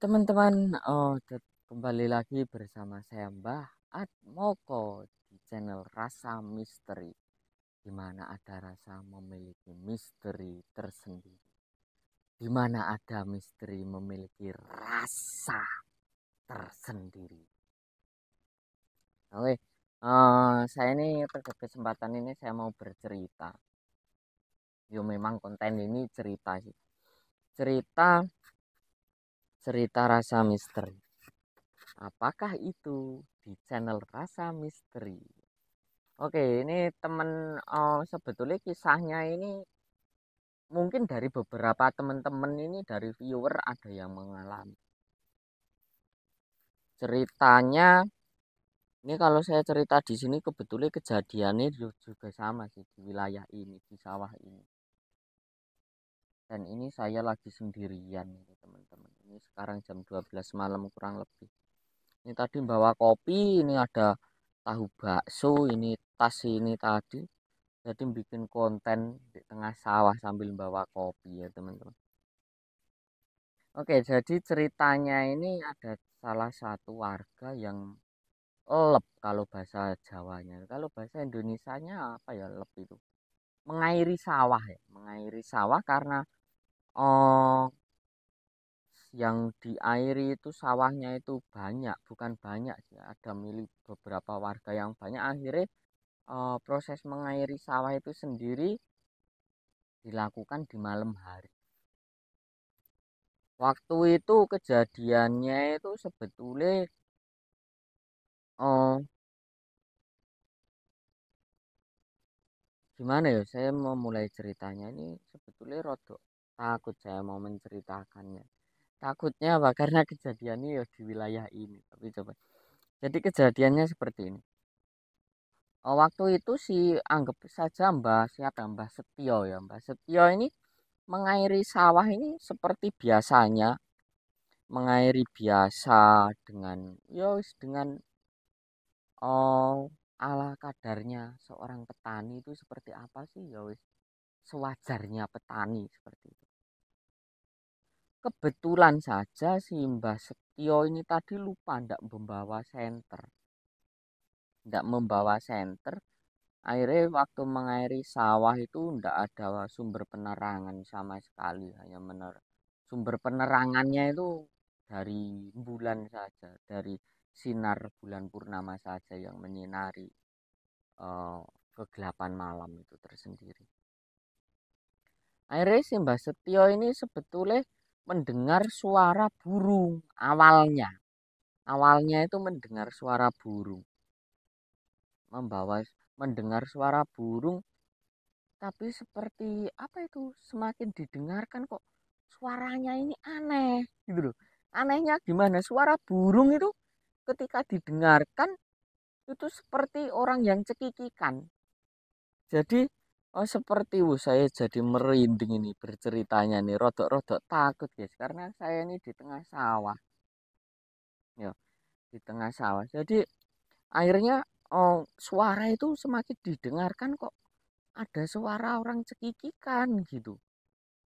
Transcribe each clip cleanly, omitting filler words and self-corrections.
Teman-teman, kembali lagi bersama saya Mbah Atmoko di channel Rasa Misteri, di mana ada rasa memiliki misteri tersendiri, di mana ada misteri memiliki rasa tersendiri. Oke, saya ini pada kesempatan ini saya mau bercerita. Yo memang konten ini cerita sih, cerita cerita rasa misteri. Apakah itu di channel Rasa Misteri? Oke, ini temen sebetulnya kisahnya ini mungkin dari beberapa teman-teman ini dari viewer ada yang mengalami. Ceritanya ini kalau saya cerita di sini kebetulan kejadiannya juga sama sih di wilayah ini, di sawah ini. Dan ini saya lagi sendirian nih teman-teman. Ini sekarang jam 12 malam kurang lebih. Ini tadi bawa kopi, ini ada tahu bakso, ini tas ini tadi. Jadi bikin konten di tengah sawah sambil bawa kopi ya teman-teman. Oke, jadi ceritanya ini ada salah satu warga yang elep kalau bahasa Jawanya. Kalau bahasa Indonesianya apa ya elep itu? Mengairi sawah ya, mengairi sawah karena oh yang diairi itu sawahnya itu banyak, bukan banyak sih, ada milik beberapa warga yang banyak akhirnya proses mengairi sawah itu sendiri dilakukan di malam hari. Waktu itu kejadiannya itu sebetulnya oh gimana ya saya mau mulai ceritanya ini sebetulnya rodok takut saya mau menceritakannya. Takutnya apa? Karena kejadiannya ya di wilayah ini. Tapi coba. Jadi kejadiannya seperti ini. Waktu itu si anggap saja Mbah siapa Mbah Setio ya. Mbah Setio ini mengairi sawah ini seperti biasanya, mengairi biasa dengan ya dengan oh ala kadarnya seorang petani itu seperti apa sih ya wis sewajarnya petani seperti itu. Kebetulan saja si Mbah Setio ini tadi lupa ndak membawa senter. Akhirnya waktu mengairi sawah itu ndak ada sumber penerangan sama sekali, hanya sumber penerangannya itu dari bulan saja, dari sinar bulan purnama saja yang menyinari eh, kegelapan malam itu tersendiri. Akhirnya si Mbah Setio ini sebetulnya mendengar suara burung awalnya. Awalnya itu mendengar suara burung, membawa mendengar suara burung, tapi seperti apa itu semakin didengarkan kok suaranya ini aneh gitu loh. Anehnya gimana? Suara burung itu ketika didengarkan itu seperti orang yang cekikikan. Jadi seperti saya jadi merinding ini berceritanya nih, rodok-rodok takut guys, karena saya ini di tengah sawah, ya di tengah sawah. Jadi akhirnya suara itu semakin didengarkan kok ada suara orang cekikikan gitu,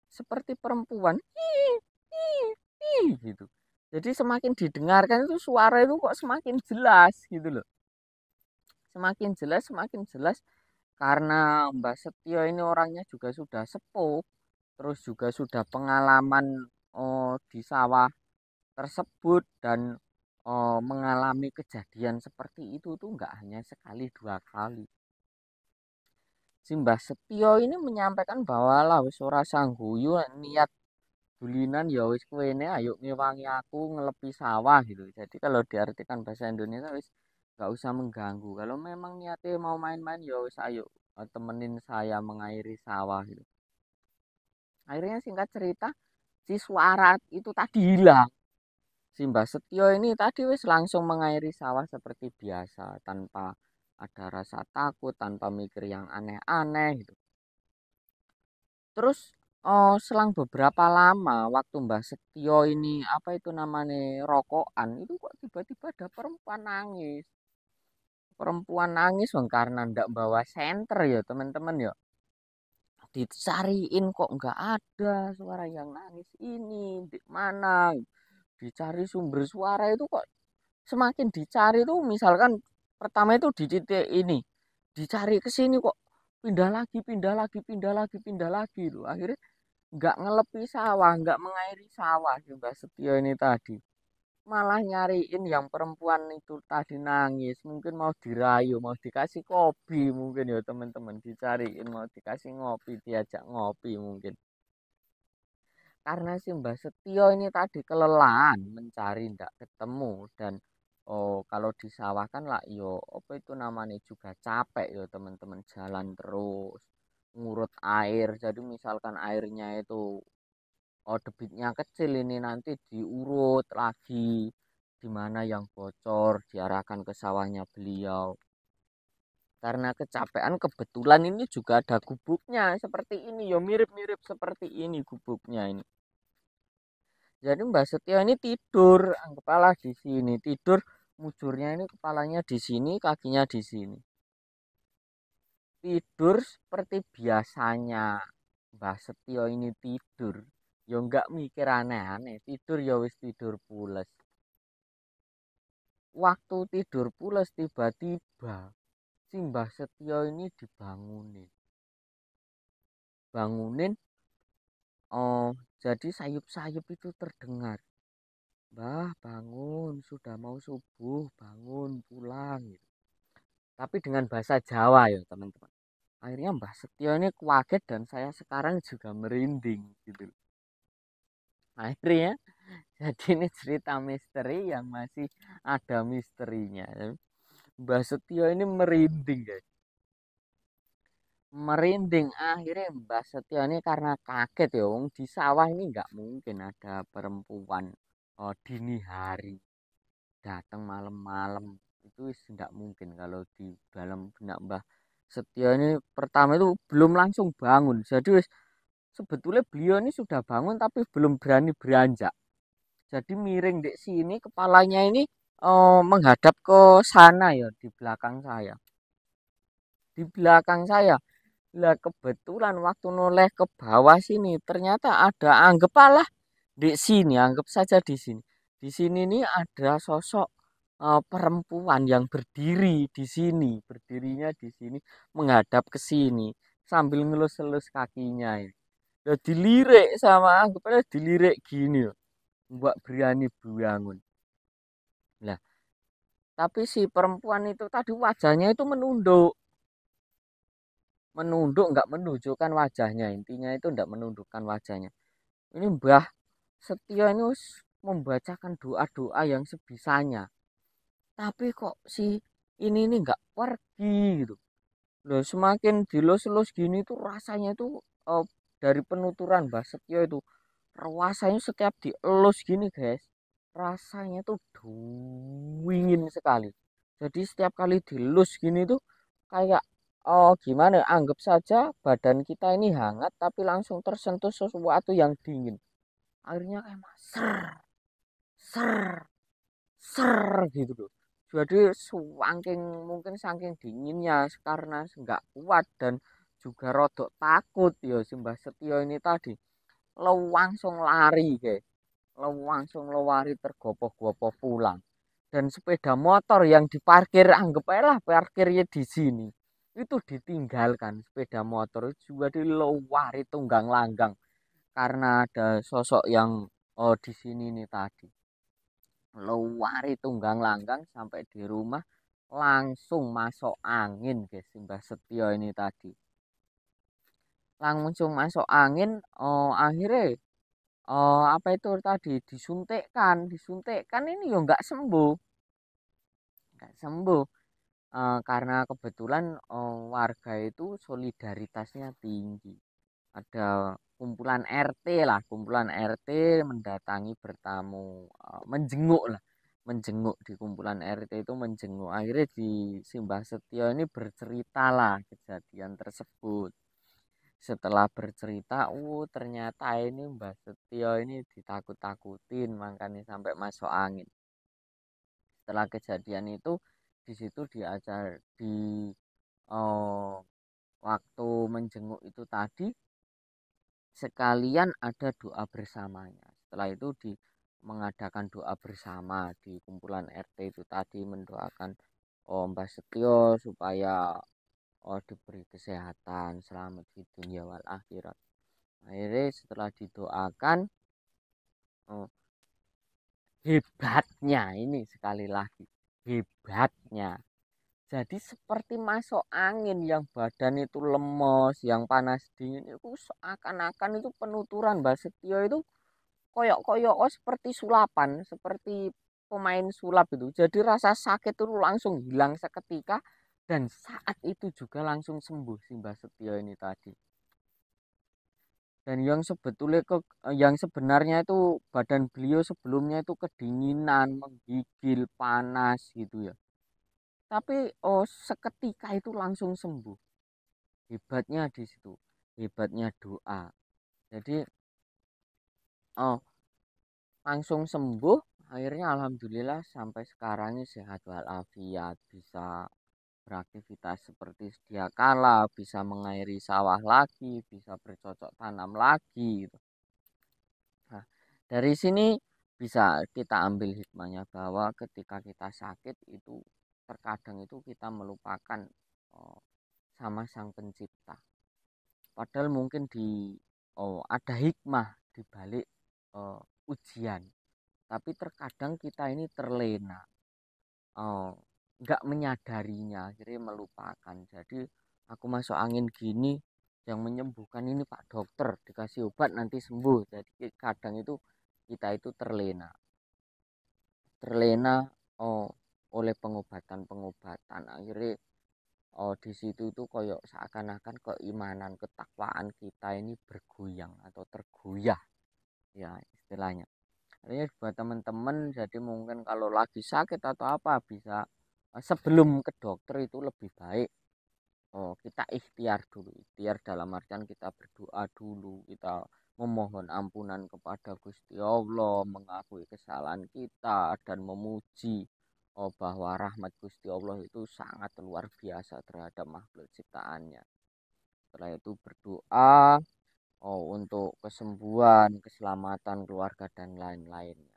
seperti perempuan, ih, ih, ih, gitu. Jadi semakin didengarkan itu suara itu kok semakin jelas gitu loh, semakin jelas karena Mbak Setio ini orangnya juga sudah sepuh, terus juga sudah pengalaman di sawah tersebut dan mengalami kejadian seperti itu tuh nggak hanya sekali dua kali. Si Mbah Setio ini menyampaikan bahwa lah wis ora sangguyu niat dulinan ya wis kuwene ayo ngewangi aku ngelepi sawah gitu. Jadi kalau diartikan bahasa Indonesia wis nggak usah mengganggu. Kalau memang niatnya mau main-main ya wis ayo temenin saya mengairi sawah gitu. Akhirnya singkat cerita si suara itu tadi hilang. Si Mbah Setio ini tadi wis langsung mengairi sawah seperti biasa tanpa ada rasa takut, tanpa mikir yang aneh-aneh gitu. Terus selang beberapa lama waktu Mbah Setio ini apa itu namanya rokokan itu kok tiba-tiba ada perempuan nangis. Perempuan nangis bang karena ndak bawa senter ya teman-teman ya. Dicariin kok nggak ada suara yang nangis ini di mana. dicari sumber suara itu kok semakin dicari tuh misalkan pertama itu di titik ini dicari ke sini kok pindah lagi pindah lagi pindah lagi pindah lagi tuh akhirnya nggak ngelepi sawah nggak mengairi sawah si Mbak Setio ini tadi malah nyariin yang perempuan itu tadi nangis mungkin mau dirayu mau dikasih kopi mungkin ya teman-teman dicariin mau dikasih ngopi diajak ngopi mungkin karena si Mbak Setio ini tadi kelelahan mencari ndak ketemu dan oh kalau di sawah kan lah yo apa itu namanya juga capek yo teman-teman jalan terus ngurut air jadi misalkan airnya itu oh debitnya kecil ini nanti diurut lagi di mana yang bocor diarahkan ke sawahnya beliau karena kecapean kebetulan ini juga ada gubuknya seperti ini yo mirip-mirip seperti ini gubuknya ini. Jadi Mbak Setia ini tidur, anggaplah di sini tidur, mujurnya ini kepalanya di sini, kakinya di sini. Tidur seperti biasanya Mbak Setio ini tidur. Ya enggak mikir aneh-aneh, tidur ya wis tidur pules. Waktu tidur pules tiba-tiba si Mbah Setio ini dibangunin. Bangunin, oh jadi sayup-sayup itu terdengar. Mbah bangun, sudah mau subuh, bangun, pulang. Gitu. Tapi dengan bahasa Jawa ya teman-teman. Akhirnya Mbah Setio ini kaget dan saya sekarang juga merinding gitu. Akhirnya jadi ini cerita misteri yang masih ada misterinya. Mbah Setio ini merinding guys. Merinding akhirnya Mbah Setio ini karena kaget ya wong di sawah ini nggak mungkin ada perempuan dini hari datang malam-malam itu tidak mungkin kalau di dalam benak Mbah Setio ini pertama itu belum langsung bangun jadi wis sebetulnya beliau ini sudah bangun tapi belum berani beranjak jadi miring di sini kepalanya ini menghadap ke sana ya di belakang saya di belakang saya lah kebetulan waktu noleh ke bawah sini ternyata ada anggaplah di sini anggap saja di sini di sini nih ada sosok perempuan yang berdiri di sini berdirinya di sini menghadap ke sini sambil ngelus-elus kakinya ini udah dilirik sama anggap aja dilirik gini loh mbak berani bangun lah tapi si perempuan itu tadi wajahnya itu menunduk menunduk nggak menunjukkan wajahnya intinya itu nggak menundukkan wajahnya ini Mbah Setio ini membacakan doa-doa yang sebisanya tapi kok si ini nggak pergi gitu loh semakin dilus-lus gini tuh rasanya itu eh, dari penuturan Mbah Setio itu rasanya setiap dielus gini guys rasanya tuh dingin sekali jadi setiap kali dilus gini tuh kayak oh gimana ya, anggap saja badan kita ini hangat tapi langsung tersentuh sesuatu yang dingin akhirnya kayak ser ser ser gitu loh jadi saking mungkin saking dinginnya karena nggak kuat dan juga rodok takut ya si Mbah Setio ini tadi lo langsung lari guys lo langsung lo lari tergopoh-gopoh pulang dan sepeda motor yang diparkir anggap aja lah parkirnya di sini itu ditinggalkan sepeda motor juga di lo lari tunggang langgang karena ada sosok yang oh di sini nih tadi lari tunggang langgang sampai di rumah langsung masuk angin guys Mbah Setio ini tadi langsung masuk angin oh akhirnya oh apa itu tadi disuntikkan ini yo nggak sembuh karena kebetulan warga itu solidaritasnya tinggi ada kumpulan RT lah, kumpulan RT mendatangi bertamu, menjenguk lah, menjenguk di kumpulan RT itu menjenguk. Akhirnya di Simbah Setio ini bercerita lah kejadian tersebut. Setelah bercerita, ternyata ini Mbah Setio ini ditakut-takutin, makanya sampai masuk angin. Setelah kejadian itu, di situ diajar di oh, waktu menjenguk itu tadi sekalian ada doa bersamanya. Setelah itu mengadakan doa bersama di kumpulan RT itu tadi, mendoakan Mbah Setio supaya diberi kesehatan, selamat di dunia wal akhirat. Akhirnya setelah didoakan, oh, hebatnya ini sekali lagi, hebatnya. Jadi seperti masuk angin, yang badan itu lemes, yang panas dingin itu seakan-akan itu penuturan Mbak Setio itu koyok-koyok seperti sulapan, seperti pemain sulap itu. Jadi rasa sakit itu langsung hilang seketika, dan saat itu juga langsung sembuh si Mbak Setio ini tadi. Dan yang sebetulnya yang sebenarnya itu badan beliau sebelumnya itu kedinginan, menggigil, panas gitu ya. Tapi seketika itu langsung sembuh. Hebatnya di situ, hebatnya doa. Jadi oh langsung sembuh. Akhirnya alhamdulillah sampai sekarang ini sehat walafiat, bisa beraktivitas seperti sedia kala, bisa mengairi sawah lagi, bisa bercocok tanam lagi gitu. Nah, dari sini bisa kita ambil hikmahnya bahwa ketika kita sakit itu terkadang itu kita melupakan oh, sama sang pencipta. Padahal mungkin ada hikmah di balik ujian. Tapi terkadang kita ini terlena, oh, nggak menyadarinya, jadi melupakan. Jadi aku masuk angin gini, yang menyembuhkan ini Pak Dokter, dikasih obat nanti sembuh. Jadi kadang itu kita itu terlena oh, oleh pengobatan-pengobatan. Akhirnya di situ itu koyok seakan-akan keimanan, ketakwaan kita ini bergoyang atau tergoyah, ya istilahnya. Artinya buat teman-teman, jadi mungkin kalau lagi sakit atau apa bisa sebelum ke dokter itu lebih baik kita ikhtiar dulu. Ikhtiar dalam artian kita berdoa dulu, kita memohon ampunan kepada Gusti Allah, mengakui kesalahan kita dan memuji bahwa rahmat Gusti Allah itu sangat luar biasa terhadap makhluk ciptaannya. Setelah itu berdoa untuk kesembuhan, keselamatan keluarga dan lain-lainnya.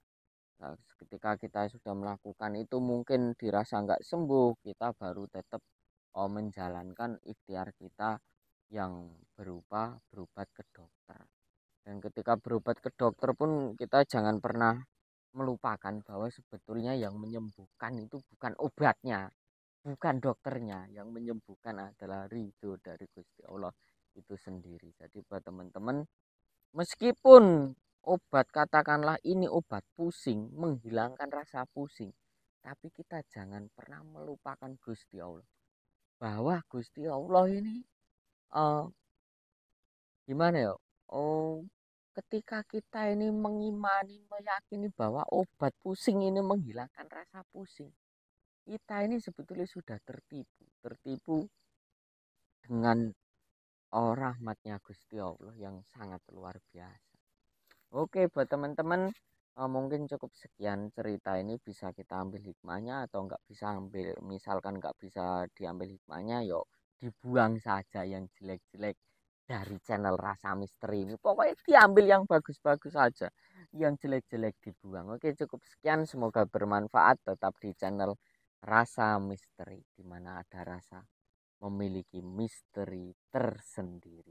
Nah, ketika kita sudah melakukan itu mungkin dirasa nggak sembuh, kita baru tetap menjalankan ikhtiar kita yang berupa berobat ke dokter. Dan ketika berobat ke dokter pun kita jangan pernah melupakan bahwa sebetulnya yang menyembuhkan itu bukan obatnya, bukan dokternya. Yang menyembuhkan adalah ridho dari Gusti Allah itu sendiri. Jadi buat teman-teman, meskipun obat, katakanlah ini obat pusing, menghilangkan rasa pusing, tapi kita jangan pernah melupakan Gusti Allah. Bahwa Gusti Allah ini uh, gimana ya? Oh, ketika kita ini mengimani, meyakini bahwa obat pusing ini menghilangkan rasa pusing, kita ini sebetulnya sudah tertipu dengan rahmatnya Gusti Allah yang sangat luar biasa. Oke, buat teman-teman, mungkin cukup sekian cerita ini, bisa kita ambil hikmahnya atau nggak bisa ambil. Misalkan nggak bisa diambil hikmahnya, yuk dibuang saja yang jelek-jelek dari channel Rasa Misteri ini. Pokoknya diambil yang bagus-bagus saja, yang jelek-jelek dibuang. Oke, cukup sekian, semoga bermanfaat. Tetap di channel Rasa Misteri, di mana ada rasa memiliki misteri tersendiri.